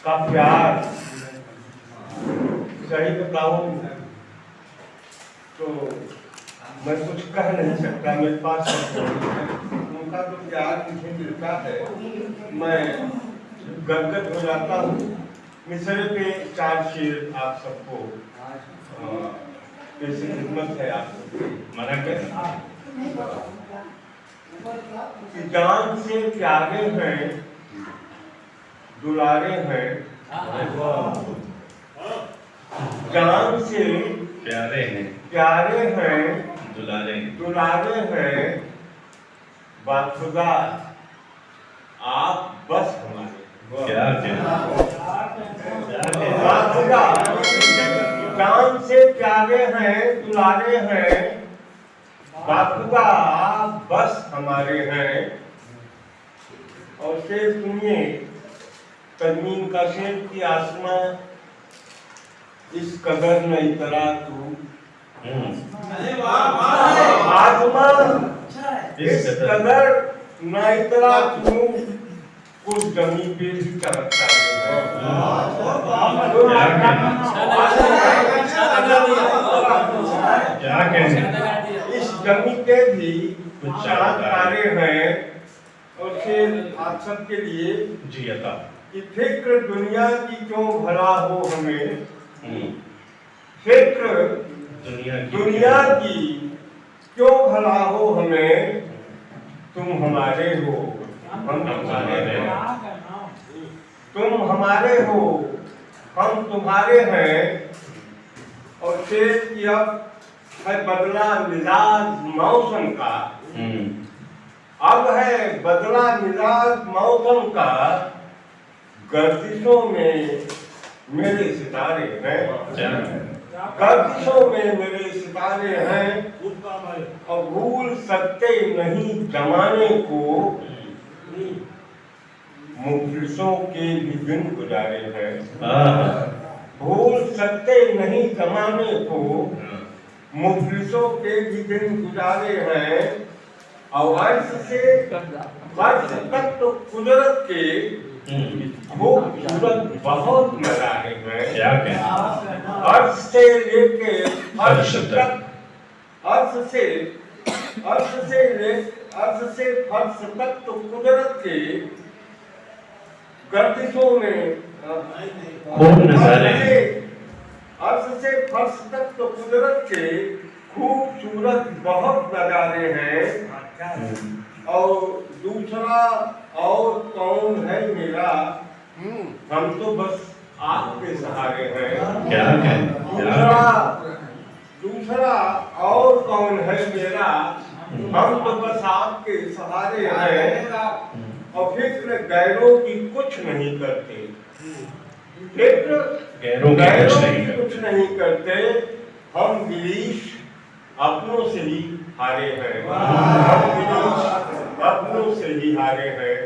का प्यार सही बताऊं तो मैं कुछ कह नहीं सकता, मेरे पास उनका तो प्यार मुझे मिलता है, मैं गदगद हो जाता हूँ। मिसरे पे 4 शेर आप सबको कैसी खिदमत है आप सबकी मना कर कि जान से प्यारे हैं, दुलारे हैं, जान से प्यारे हैं, दुलारे हैं, बाखुदा आप बस हमारे बाखुदा जान से प्यारे हैं, दुलारे हैं, बाखुदा आप बस हमारे हैं। और शेर सुनिए, तजमीन का शेर की आसमां इस कदर न इतरा तू, आसमां इस कदर न इतरा तू, कुछ जमी पे भी तरसता है। इस जमी पे भी कुछ चांद तारे हैं। और फिर आप सबके लिए जी अता कि फिक्र दुनिया की क्यों भला हो हमें, फिक्र दुनिया की क्यों भला हो हमें, तुम हमारे हो हम तुम्हारे हैं, तुम हमारे हो हम तुम्हारे हैं। और फिर कि अब है बदला मिजाज मौसम का, अब है बदला मिजाज मौसम का, गर्दिशों में मेरे सितारे हैं, गर्दिशों में मेरे सितारे हैं। और भूल सकते नहीं जमाने को, मुफलिसों के भी दिन गुजारे हैं। भूल सकते नहीं जमाने को, मुफलिसों के भी दिन गुजारे हैं। और अर्श से फर्श तक तो कुदरत के खूबसूरत बहुत नजारे हैं। अर्श से लेके फर्श तक, अर्श से फर्श तक तो कुदरत के गर्दिशों में खूब नजारे, अर्श से फर्श तक तो कुदरत के खूबसूरत बहुत नजारे हैं। और दूसरा और कौन है मेरा, हम तो बस आपके सहारे हैं। दूसरा और कौन है मेरा, हम तो बस आपके सहारे हैं। और फिक्र गैरों की कुछ नहीं करते, फिक्र गैरों की कुछ नहीं करते, हम गिरीश अपनों से ही हारे हैं, हम गिरीश अपनों से ही हारे हैं।